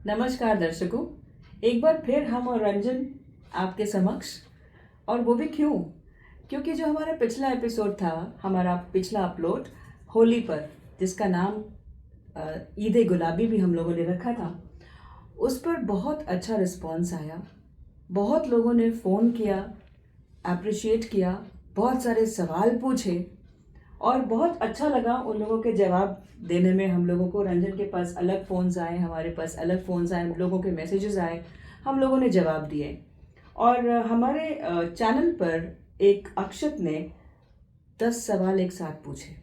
नमस्कार दर्शकों, एक बार फिर हम और रंजन आपके समक्ष। और वो भी क्योंकि जो हमारा पिछला एपिसोड था, हमारा पिछला अपलोड होली पर, जिसका नाम ईद गुलाबी भी हम लोगों ने रखा था, उस पर बहुत अच्छा रिस्पॉन्स आया। बहुत लोगों ने फ़ोन किया, अप्रिशिएट किया, बहुत सारे सवाल पूछे और बहुत अच्छा लगा उन लोगों के जवाब देने में। हम लोगों को रंजन के पास अलग फ़ोन्स आए, हमारे पास अलग फ़ोन्स आए, हम लोगों के मैसेजेस आए, हम लोगों ने जवाब दिए। और हमारे चैनल पर एक अक्षत ने 10 सवाल एक साथ पूछे।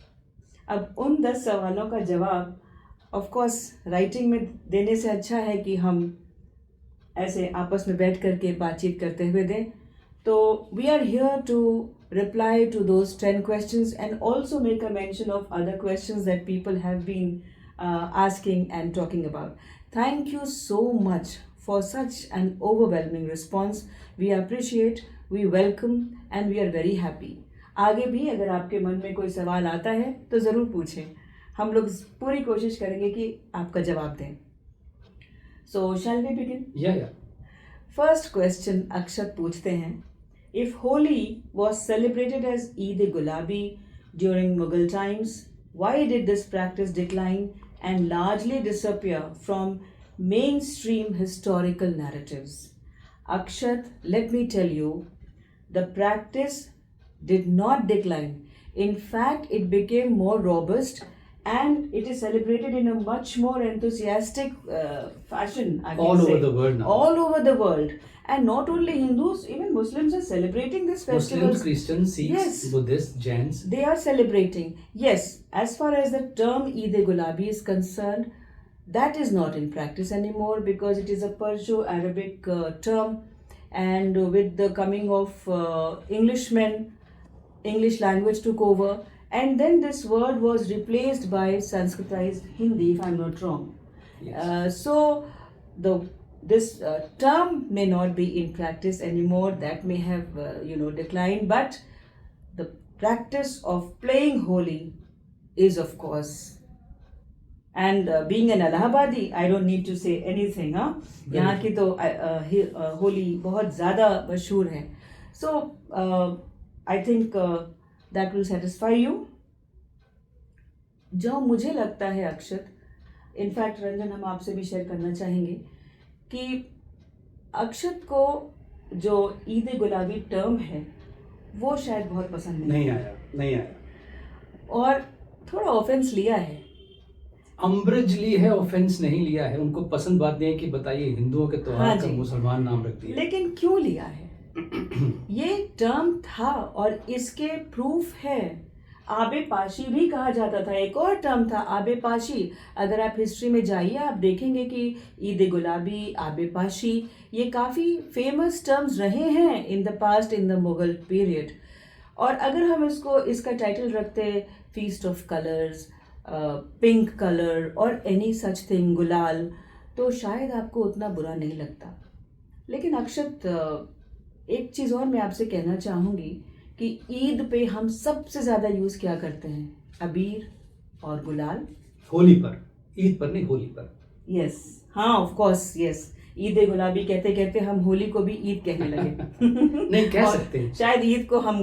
अब उन 10 सवालों का जवाब ऑफ कोर्स राइटिंग में देने से अच्छा है कि हम ऐसे आपस में बैठ करके बातचीत करते हुए दें। तो we are here to reply to those 10 questions and also make a mention of other questions that people have been asking and talking about. Thank you so much for such an overwhelming response. We appreciate, we welcome and we are very happy. आगे भी अगर आपके मन में कोई सवाल आता है तो ज़रूर पूछें, हम लोग पूरी कोशिश करेंगे कि आपका जवाब दें। So shall we begin? Yeah. First question अक्षत पूछते हैं, If Holi was celebrated as Eid-e-Gulabi during Mughal times, why did this practice decline and largely disappear from mainstream historical narratives? Akshat, let me tell you, the practice did not decline. In fact, it became more robust and it is celebrated in a much more enthusiastic fashion, I can All say. over the world now. All over the world. And not only Hindus, even Muslims are celebrating this festival. Muslims, Christians, Sikhs, Yes. Buddhists, Jains. They are celebrating. Yes, as far as the term Eid-e-Gulabi is concerned, that is not in practice anymore because it is a Perso-Arabic term, and with the coming of Englishmen, English language took over, and then this word was replaced by Sanskritized Hindi, if I'm not wrong. Yes. So this term may not be in practice anymore. That may have declined, but the practice of playing Holi is, of course. And being an Allahabadi, I don't need to say anything. यहाँ की तो होली बहुत ज़्यादा मशहूर है. So I think that will satisfy you. जो मुझे लगता है अक्षत, इनफैक्ट रंजन हम आपसे भी शेयर करना चाहेंगे कि अक्षत को जो ईद गुलाबी टर्म है वो शायद बहुत पसंद नहीं आया और थोड़ा ऑफेंस लिया है। अम्ब्रेज ली है, ऑफेंस नहीं लिया है। उनको पसंद बात नहीं है कि बताइए हिंदुओं के त्योहार का मुसलमान नाम रख दिया। लेकिन क्यों लिया है? ये टर्म था और इसके प्रूफ है। आबे पाशी भी कहा जाता था, एक और टर्म था आबे पाशी। अगर आप हिस्ट्री में जाइए आप देखेंगे कि ईद गुलाबी, आबे पाशी, ये काफ़ी फेमस टर्म्स रहे हैं in the past, in the Mughal period. और अगर हम इसका टाइटल रखते feast of colours, pink colour और एनी सच थिंग, गुलाल, तो शायद आपको उतना बुरा नहीं लगता। लेकिन अक्षत, एक चीज़ और मैं आपसे कहना चाहूँगी कि ईद पे हम सबसे ज़्यादा यूज़ क्या करते हैं? अबीर और गुलाल। होली पर, ईद पर नहीं, होली पर। यस, हाँ, ऑफ कोर्स, यस। ईद गुलाबी कहते कहते हम होली को भी ईद कहने लगे। नहीं कह सकते, शायद ईद को हम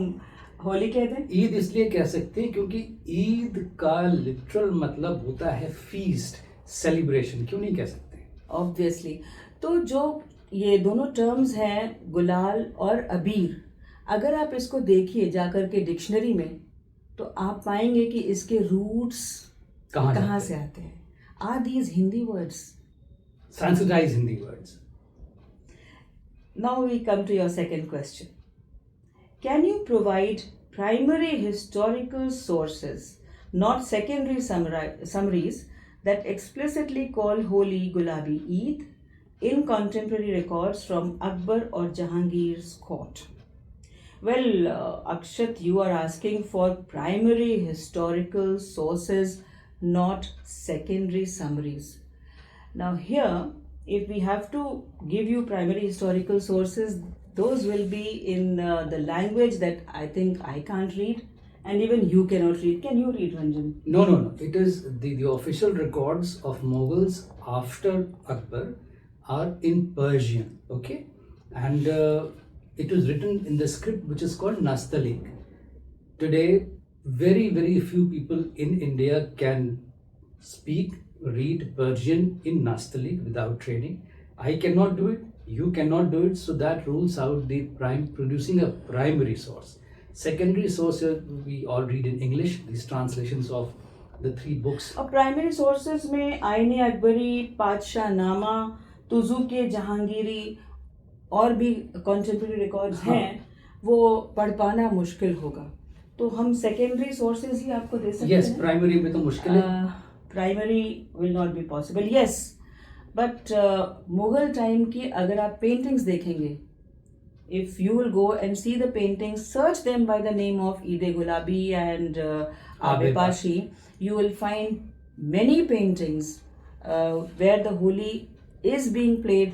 होली कहते हैं। ईद इसलिए कह सकते हैं क्योंकि ईद का लिटरल मतलब होता है फीस्ट, सेलिब्रेशन। क्यों नहीं कह सकते? ऑब्वियसली। तो जो ये दोनों टर्म्स हैं, गुलाल और अबीर, अगर आप इसको देखिए जाकर के डिक्शनरी में, तो आप पाएंगे कि इसके रूट्स कहाँ से आते हैं। Are these Hindi words? Sanskritised Hindi words. Now we come to your second question. Can you provide primary historical sources, not secondary summaries, that explicitly call Holi Gulabi Eid in contemporary records from Akbar or Jahangir's court? Well, Akshat, you are asking for primary historical sources, not secondary summaries. Now here, if we have to give you primary historical sources, those will be in the language that I think I can't read, And even you cannot read. Can you read, Ranjan? No. It is the official records of Mughals after Akbar are in Persian, okay? And it was written in the script which is called Nastaliq. Today, very few people in India can speak, read Persian in Nastaliq without training. I cannot do it, you cannot do it, so that rules out the producing a primary source. Secondary sources we all read in English, these translations of the 3 books. और primary sources में आईने अकबरी, पातशाह नामा, तुजुके जहांगीरी और भी contemporary records हाँ. हैं, वो पढ़ पाना मुश्किल होगा. तो हम सेकेंडरी सोर्सेज ही आपको दे सकते Yes, हैं. प्राइमरी में तो मुश्किल है. Primary will not be possible. Yes, but Mughal time की अगर आप पेंटिंग्स देखेंगे, if you will go and see the paintings, search them by the name of Eid-e-Gulabi and Abe Pashi, you will find many paintings where the Holi is being played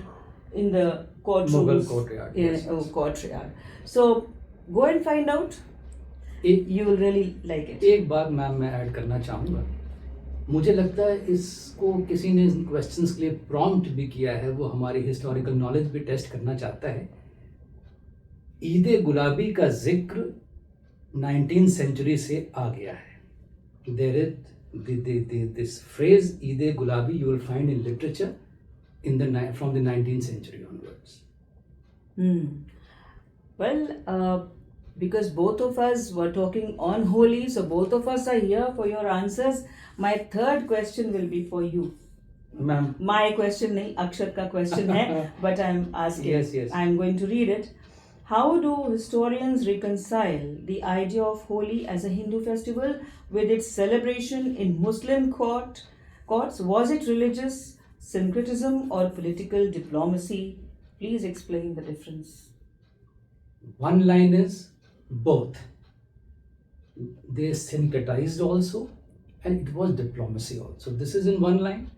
in the courtrooms. Mughal courtyard. Yes. Courtyard. So go and find out. You will really like it. एक बात ma'am मैं add करना चाहूँगा. मुझे लगता है इसको किसी ने क्वेश्चंस के लिए प्रॉम्प्ट भी किया है, वो हमारी हिस्टोरिकल नॉलेज भी टेस्ट करना चाहता है. ईद गुलाबी का जिक्र 19th सेंचुरी से आ गया है. There is this phrase Eid gulabi you will find in literature in the from the 19th century onwards. Well, because both of us were talking on Holi, so both of us are here for your answers. My third question will be for you. Ma'am. My question nahi, Akshat ka question hai, but I'm asking. Yes. I'm going to read it. How do historians reconcile the idea of Holi as a Hindu festival with its celebration in Muslim courts? Was it religious, syncretism, or political diplomacy? Please explain the difference. One line is both. They syncretized also, and it was diplomacy also. This is in one line,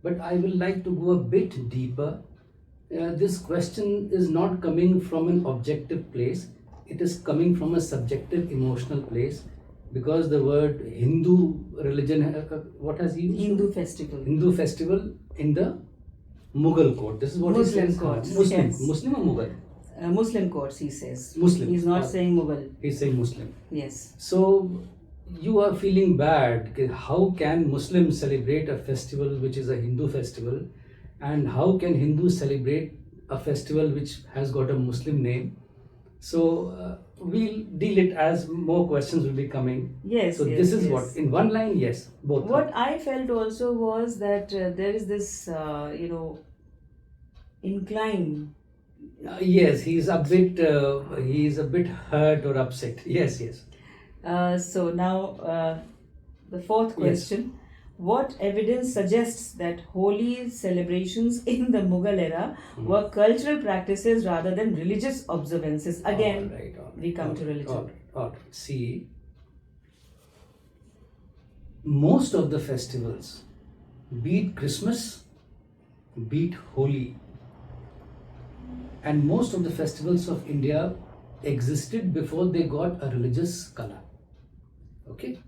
but I will like to go a bit deeper. This question is not coming from an objective place. It is coming from a subjective, emotional place, because the word Hindu religion, what has he used? Hindu festival. Hindu festival in the Mughal court. This is what Muslim he says. courts. Muslim, Yes. Muslim or Mughal? Muslim courts, he says. Muslim. He's not saying Mughal. He's saying Muslim. Yes. So you are feeling bad. How can Muslims celebrate a festival which is a Hindu festival, and how can Hindus celebrate a festival which has got a Muslim name? So we'll deal it as more questions will be coming. Yes. So this is what, in one line, yes, both. What I felt also was that there is this, incline. Yes, he's a bit hurt or upset. Yes. So now the fourth question. What evidence suggests that Holi celebrations in the Mughal era were cultural practices rather than religious observances? Again, All right. we come to religion. All right. See, most of the festivals, be it Christmas, be it Holi, and most of the festivals of India existed before they got a religious color. Okay?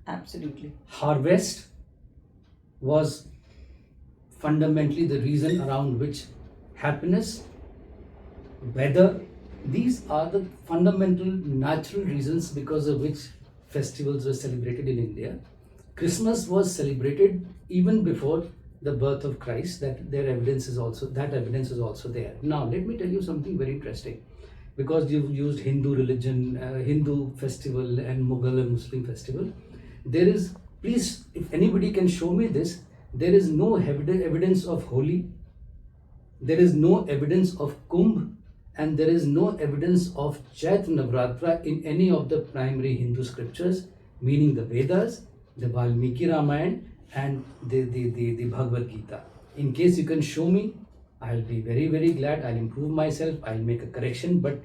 Absolutely. Harvest was fundamentally the reason around which happiness, weather, these are the fundamental natural reasons because of which festivals were celebrated in India. Christmas was celebrated even before the birth of Christ. That evidence is also there. Now let me tell you something very interesting, because you've used Hindu religion, Hindu festival and Mughal and Muslim festival. There is, please, if anybody can show me this, there is no evidence of Holi, there is no evidence of Kumbh, and there is no evidence of Chaitra Navratra in any of the primary Hindu scriptures, meaning the Vedas, the Valmiki Ramayana, and the Bhagavad Gita. In case you can show me, I'll be very glad. I'll improve myself, I'll make a correction. But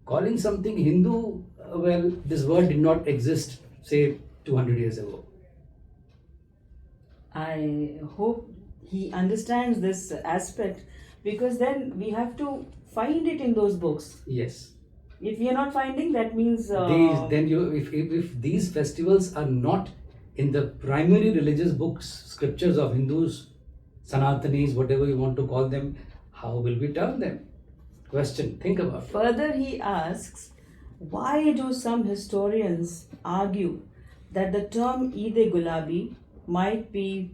calling something Hindu, well, this word did not exist, say, 200 years ago. I hope he understands this aspect, because then we have to find it in those books. Yes. If we are not finding, that means If these festivals are not in the primary religious books, scriptures of Hindus, Sanatanis, whatever you want to call them, how will we turn them? Question, think about it. further he asks, why do some historians argue that the term Eid-e-Gulabi might be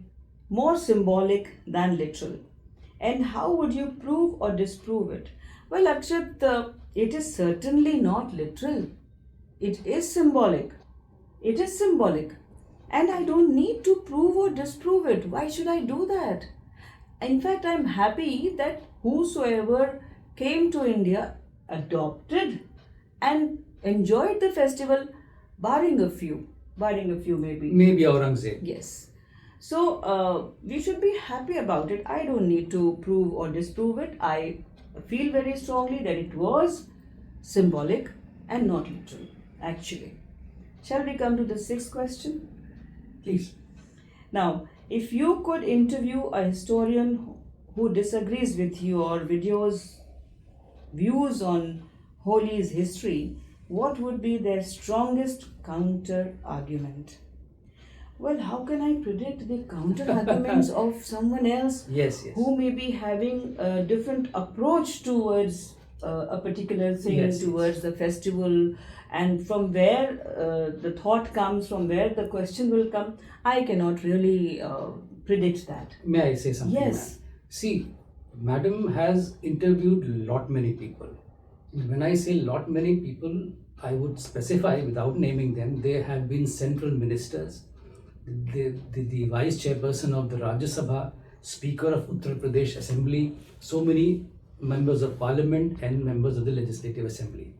more symbolic than literal? And how would you prove or disprove it? Well, Akshat, it is certainly not literal. It is symbolic. It is symbolic. And I don't need to prove or disprove it. Why should I do that? In fact, I'm happy that whosoever came to India adopted and enjoyed the festival, barring a few maybe. Maybe Aurangzeb. Yes. So we should be happy about it. I don't need to prove or disprove it. I feel very strongly that it was symbolic and not literal, actually. Shall we come to the sixth question? Please. Now, if you could interview a historian who disagrees with your video's views on Holi's history, what would be their strongest counter argument? Well, how can I predict the counter arguments of someone else Yes. who may be having a different approach towards a particular thing, Yes, towards the festival, and from where the thought comes, from where the question will come? I cannot really predict that. May I say something? Yes. Ma'am? See, Madam has interviewed lot many people. When I say lot many people, I would specify without naming them. They have been central ministers, the vice chairperson of the Rajya Sabha, speaker of Uttar Pradesh Assembly, so many members of parliament and members of the legislative assembly.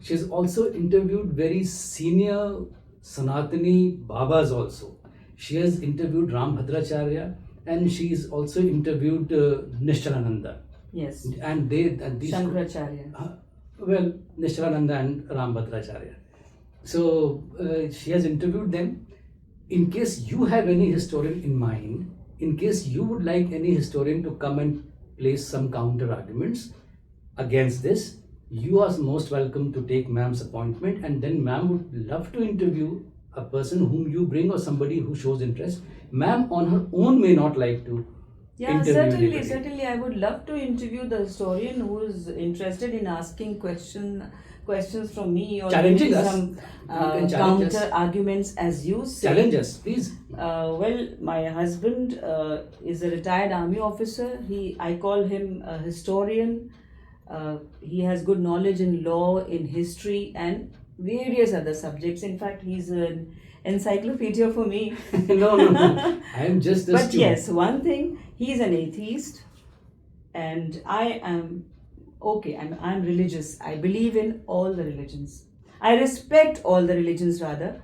She has also interviewed very senior Sanatani Babas also. She has interviewed Ram Bhadracharya, and she has also interviewed Nishchalananda. Yes. And these Shankaracharya. well, Nishchalananda and Ram Bhadracharya. So she has interviewed them. In case you have any historian in mind, in case you would like any historian to come and place some counter arguments against this, you are most welcome to take ma'am's appointment, and then ma'am would love to interview a person whom you bring or somebody who shows interest. Ma'am on her own may not like to interview anybody. Certainly, I would love to interview the historian who is interested in asking questions from me, or Challenging giving us. some You can challenge us. counter arguments, as you say. Challenge us, please. Well, my husband is a retired army officer. I call him a historian. He has good knowledge in law, in history, and various other subjects. In fact, he's an encyclopedia for me. No. I am just a But student. yes, one thing, he's an atheist, and I am okay. I'm religious. I believe in all the religions. I respect all the religions, rather.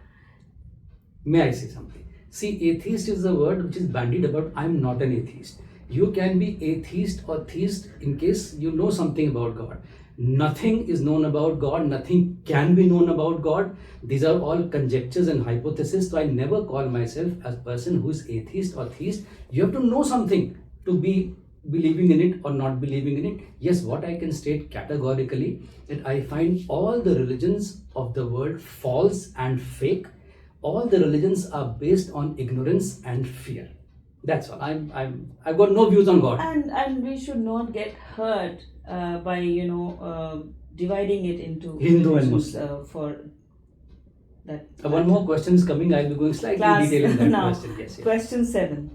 May I say something? See, atheist is the word which is bandied about. I am not an atheist. You can be atheist or theist in case you know something about God. Nothing is known about God. Nothing can be known about God. These are all conjectures and hypotheses. So I never call myself a person who is atheist or theist. You have to know something to be believing in it or not believing in it. Yes, what I can state categorically, that I find all the religions of the world false and fake. All the religions are based on ignorance and fear. That's all. I've got no views on God. And we should not get hurt by dividing it into Hindu and religions, Muslim. for that. One more question is coming. I'll be going slightly Class detail in that now. question. Yes. Question 7.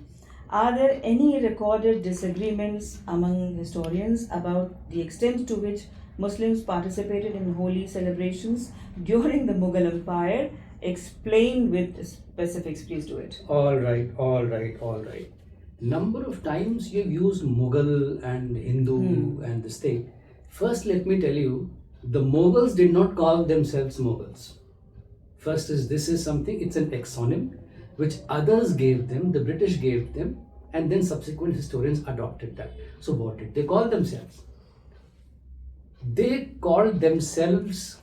Are there any recorded disagreements among historians about the extent to which Muslims participated in Holi celebrations during the Mughal Empire? Explain with specifics, please do it. All right. Number of times you've used Mughal and Hindu and this thing. First, let me tell you, the Mughals did not call themselves Mughals. First this is something, it's an exonym which others gave them, the British gave them, and then subsequent historians adopted that. So what did they call themselves? They called themselves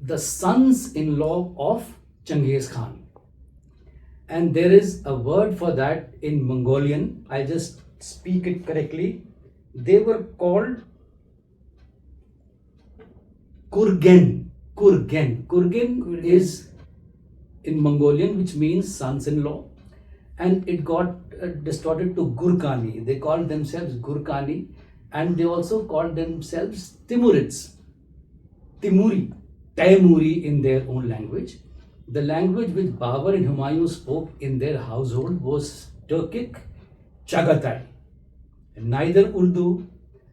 the sons-in-law of Genghis Khan. And there is a word for that in Mongolian. I'll just speak it correctly. They were called Kurgen. Kurgen is in Mongolian, which means sons-in-law, and it got distorted to Gurkani. They called themselves Gurkani, and they also called themselves Timurids, Taimuri in their own language. The language which Babur and Humayun spoke in their household was Turkic Chagatai. Neither Urdu,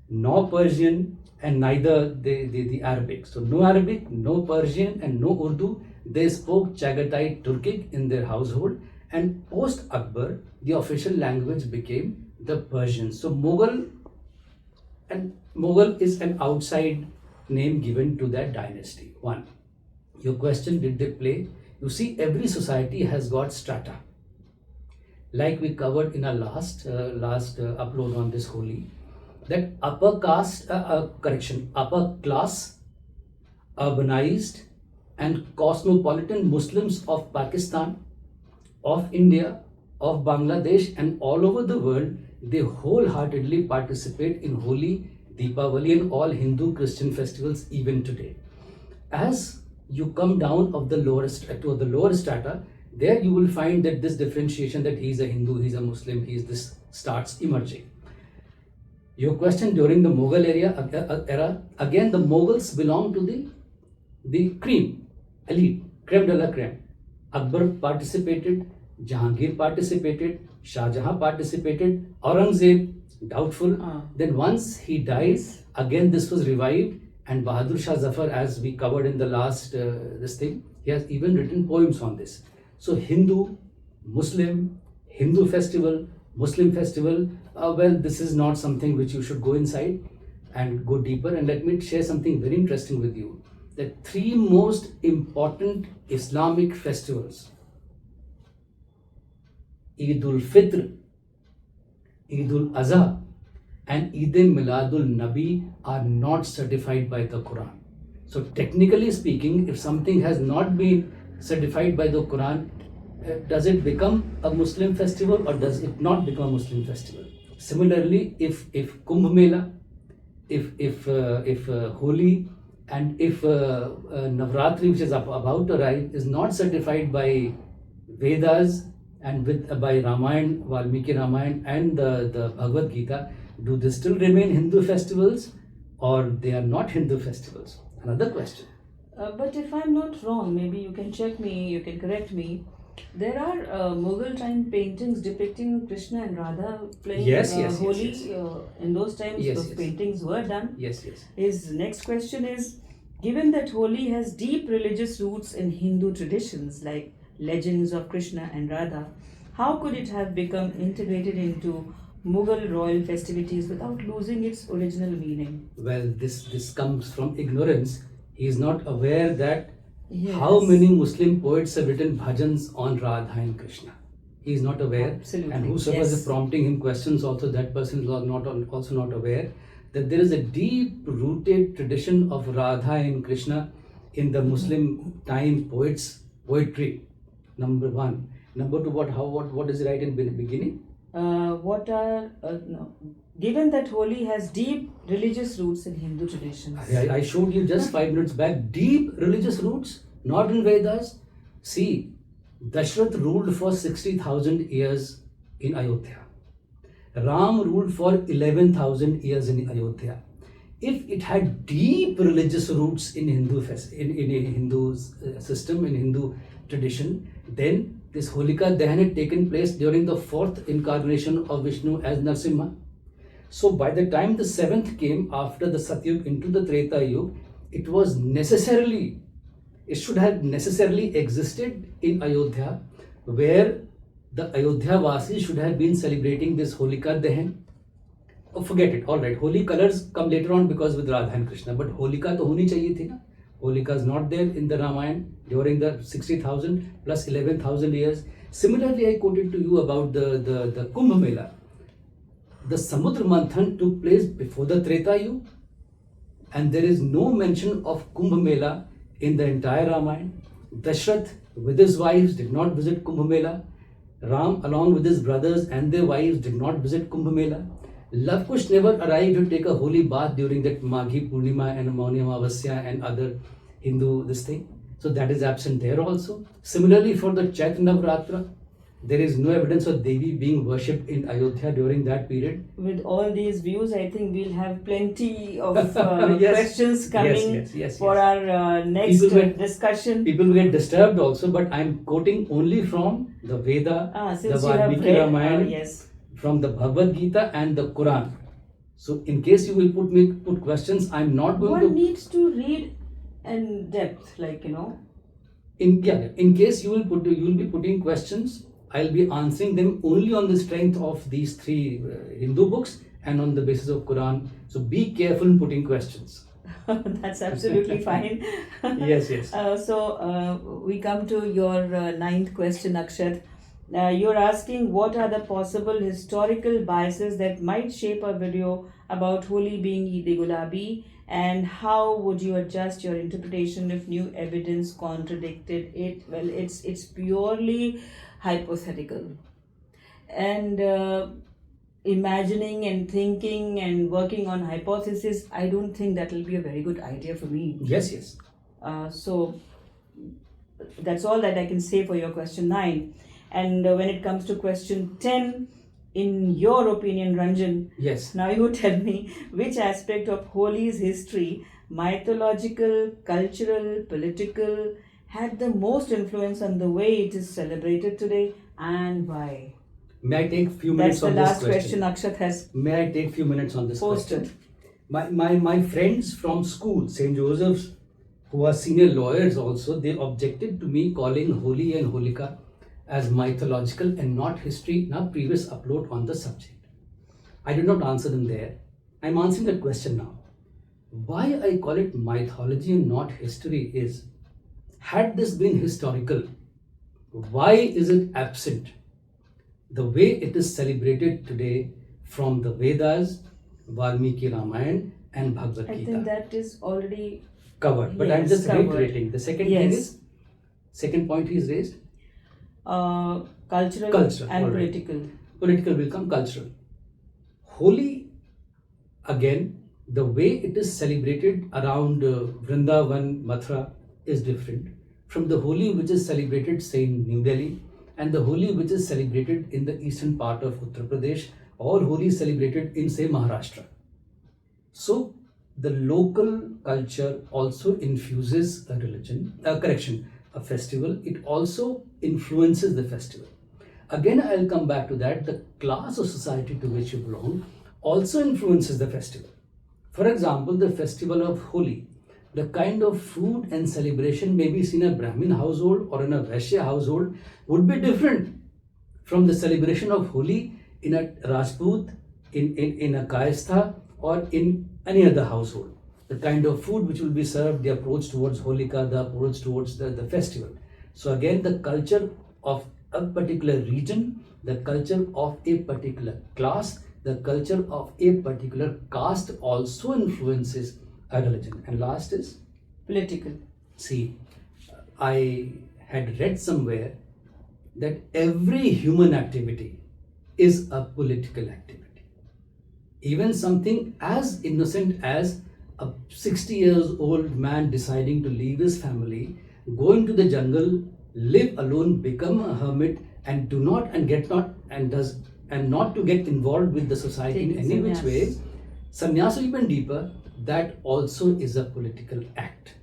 nor Persian, and neither the Arabic. So no Arabic, no Persian, and no Urdu. They spoke Chagatai Turkic in their household, and post Akbar, the official language became the Persian. So Mughal is an outside name given to that dynasty. One. Your question, did they play? You see, every society has got strata. Like we covered in our last upload on this Holi, that upper class, urbanized and cosmopolitan Muslims of Pakistan, of India, of Bangladesh, and all over the world, they wholeheartedly participate in Holi, Deepavali, and all Hindu Christian festivals even today. As you come down of the lower strata, there you will find that this differentiation, that he is a Hindu, he is a Muslim, this starts emerging. Your question, during the Mughal era, again the Mughals belong to the cream, elite, creme de la creme. Akbar participated, Jahangir participated, Shah Jahan participated, Aurangzeb, doubtful. Then once he dies, again this was revived, and Bahadur Shah Zafar, as we covered in the last he has even written poems on this. So Hindu, Muslim, Hindu festival, Muslim festival, well, this is not something which you should go inside and go deeper. And let me share something very interesting with you. The three most important Islamic festivals, Eid-ul-Fitr, Eid-ul-Azha, and Eid-e-Miladul-Nabi are not certified by the Quran. So technically speaking, if something has not been certified by the Quran, does it become a Muslim festival or does it not become a Muslim festival? Similarly, if Kumbh Mela, if Holi, and if Navratri, which is about to arrive, is not certified by Vedas and by Ramayana, Valmiki Ramayana, and the Bhagavad Gita, do they still remain Hindu festivals or they are not Hindu festivals? Another question. But if I'm not wrong, maybe you can check me, you can correct me. There are Mughal time paintings depicting Krishna and Radha playing Holi. In those times, those paintings were done. Yes. His next question is, given that Holi has deep religious roots in Hindu traditions like legends of Krishna and Radha, how could it have become integrated into Mughal royal festivities without losing its original meaning? Well, this comes from ignorance. He is not aware that how many Muslim poets have written bhajans on Radha and Krishna. He is not aware. Absolutely. And whosoever is prompting him questions, also that person is also not aware that there is a deep-rooted tradition of Radha and Krishna in the Muslim time poetry. Number one. Number two, what is right in the beginning? Given that Holi has deep religious roots in Hindu traditions. I showed you just 5 minutes back, deep religious roots, not in Vedas. See, Dashrath ruled for 60,000 years in Ayodhya. Ram ruled for 11,000 years in Ayodhya. If it had deep religious roots in Hindu system, in Hindu tradition, then this Holika Dahan had taken place during the 4th incarnation of Vishnu as Narsimha. So by the time the 7th came after the Satyug into the Treta Yuga, it should have necessarily existed in Ayodhya, where the Ayodhya Vasis should have been celebrating this Holika Dahan. Oh, forget it. All right, holy colors come later on because with Radha and Krishna, but Holika to honi chahiye thi na. Holika is not there in the Ramayana during the 60,000 plus 11,000 years. Similarly, I quoted to you about the Kumbh Mela. The Samudra Manthan took place before the Treta Yuga, and there is no mention of Kumbh Mela in the entire Ramayana. Dashrath with his wives did not visit Kumbh Mela. Ram along with his brothers and their wives did not visit Kumbh Mela. Love Kush never arrived to take a holy bath during that Maghi Purnima and Mauni Amavasya and other Hindu this thing. So that is absent there also. Similarly, for the Chaitra Navratra, there is no evidence of Devi being worshipped in Ayodhya during that period. With all these views, I think we'll have plenty of Yes. questions coming Yes. for our next discussion. People will get disturbed also, but I'm quoting only from the Veda, the Since you have Valmiki read, Ramayana, yes. from the Bhagavad Gita and the Quran. So in case you will put questions, I'm not going One to. needs to read in depth, like, you know. In case you will be putting questions, I'll be answering them only on the strength of these three Hindu books and on the basis of Quran. So be careful in putting questions. That's absolutely fine. Yes. So we come to your ninth question, Akshat. You're asking what are the possible historical biases that might shape a video about Holi being Eid-e-Gulabi, and how would you adjust your interpretation if new evidence contradicted it? Well, it's purely hypothetical, and imagining and thinking and working on hypothesis, I don't think that will be a very good idea for me. Yes. So that's all that I can say for your question 9. And when it comes to question 10, in your opinion, Ranjan, Yes. now you tell me which aspect of Holi's history, mythological, cultural, political, had the most influence on the way it is celebrated today, and why? May I take few That's minutes the on last this question? question Akshat has May I take few minutes on this posted. question? My friends from school, St. Joseph's, who are senior lawyers also, they objected to me calling Holi and Holika as mythological and not history in our previous upload on the subject. I did not answer them there. I'm answering that question now. Why I call it mythology and not history is, had this been historical, why is it absent? The way it is celebrated today from the Vedas, Valmiki Ramayana and Bhagavad I Gita. think that is already Covered, but yes, I'm just covered. reiterating. The second Yes. thing is, second point he's raised, cultural Cultural, and all right. political. Political will come cultural. Holi, again, the way it is celebrated around Vrindavan, Mathura is different from the Holi which is celebrated, say, in New Delhi, and the Holi which is celebrated in the eastern part of Uttar Pradesh, or Holi is celebrated in, say, Maharashtra. So the local culture also infuses a a festival. It also influences the festival. Again, I'll come back to that. The class of society to which you belong also influences the festival. For example, the festival of Holi, the kind of food and celebration maybe seen in a Brahmin household or in a Vaishya household would be different from the celebration of Holi in a Rajput, in a Kayastha, or in any other household. The kind of food which will be served, the approach towards Holika, the approach towards the festival. So again, the culture of a particular region, the culture of a particular class, the culture of a particular caste also influences a religion. And last is Political. See, I had read somewhere that every human activity is a political activity. Even something as innocent as a 60 years old man deciding to leave his family, go into the jungle, live alone, become a hermit, and do not and get not and does and not to get involved with the society in any which way. Sannyas is even deeper. That also is a political act.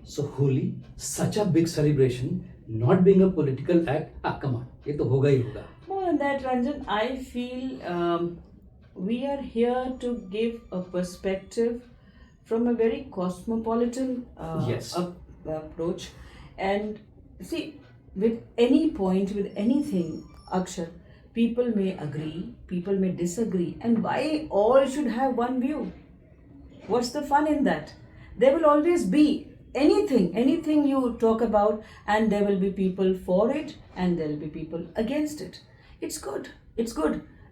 So Holi, such a big celebration, not being a political act, come on, ये तो होगा ही होगा. More than that, Ranjan, I feel we are here to give a perspective from a very cosmopolitan Yes. approach. And see, with any point, with anything, Akshat, people may agree, people may disagree, and why all should have one view? What's the fun in that? There will always be anything you talk about, and there will be people for it, and there will be people against it. It's good.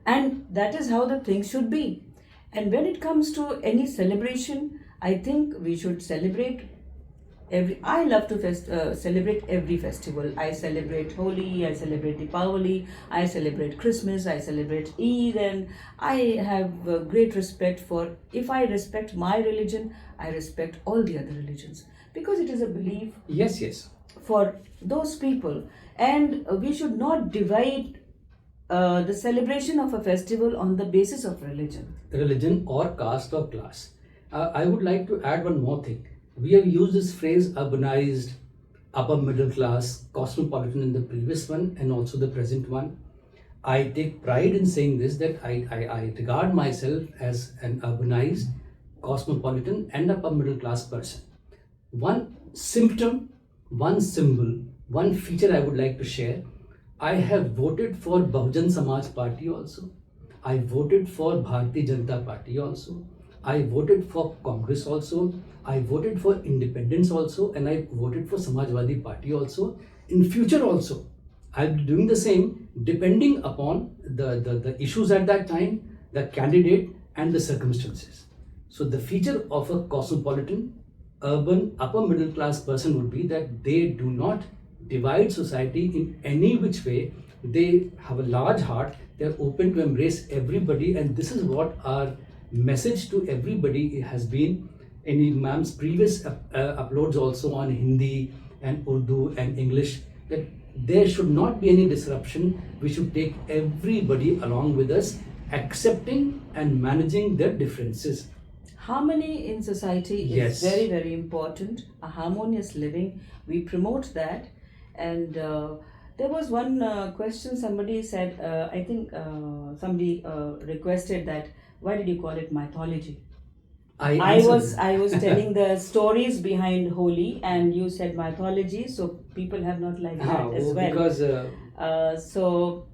And that is how the thing should be. And when it comes to any celebration, I think we should celebrate I love to celebrate every festival. I celebrate Holi, I celebrate Deepavali, I celebrate Christmas, I celebrate Eid, and I have great respect for. If I respect my religion, I respect all the other religions because it is a belief Yes, yes. for those people, and we should not divide the celebration of a festival on the basis of religion. Religion or caste or class. I would like to add one more thing. We have used this phrase urbanized, upper middle class, cosmopolitan in the previous one and also the present one. I take pride in saying this that I regard myself as an urbanized, cosmopolitan, and upper middle class person. One symptom, one symbol, one feature I would like to share. I have voted for Bahujan Samaj Party also. I voted for Bharatiya Janata Party also. I voted for Congress also. I voted for independence also, and I voted for Samajwadi Party also. In future also, I'll be doing the same depending upon the issues at that time, the candidate, and the circumstances. So the feature of a cosmopolitan, urban, upper middle class person would be that they do not divide society in any which way. They have a large heart, they are open to embrace everybody, and this is what our message to everybody has been in ma'am's previous uploads also on Hindi and Urdu and English, that there should not be any disruption. We should take everybody along with us, accepting and managing their differences. Harmony in society Yes. is very, very important. A harmonious living, we promote that. And there was one question somebody said, I think somebody requested that, why did you call it mythology? I answered was that. I was telling the stories behind Holi, and you said mythology, so people have not liked that as well. Because So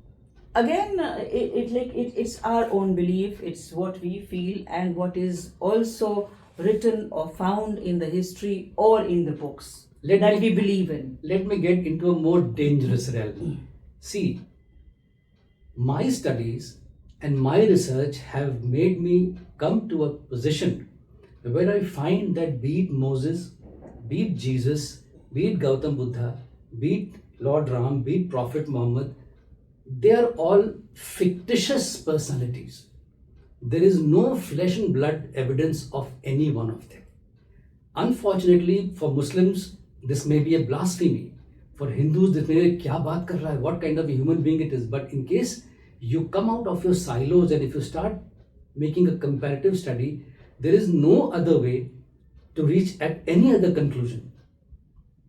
again, it's our own belief. It's what we feel and what is also written or found in the history or in the books Let that me- we believe in. let me get into a more dangerous realm. See, my studies and my research have made me come to a position where I find that be it Moses, be it Jesus, be it Gautam Buddha, be it Lord Ram, be it Prophet Muhammad, they are all fictitious personalities. There is no flesh and blood evidence of any one of them. Unfortunately, for Muslims, this may be a blasphemy. For Hindus, this may be kya baat kar raha hai, what kind of a human being it is. But in case you come out of your silos and if you start making a comparative study, there is no other way to reach at any other conclusion.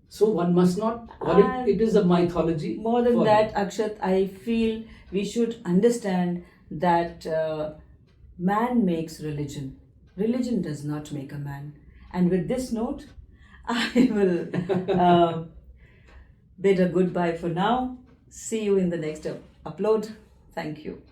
So one must not call it is a mythology. More than for- that, Akshat, I feel we should understand that man makes religion. Religion does not make a man. And with this note, I will bid a goodbye for now. See you in the next upload. Thank you.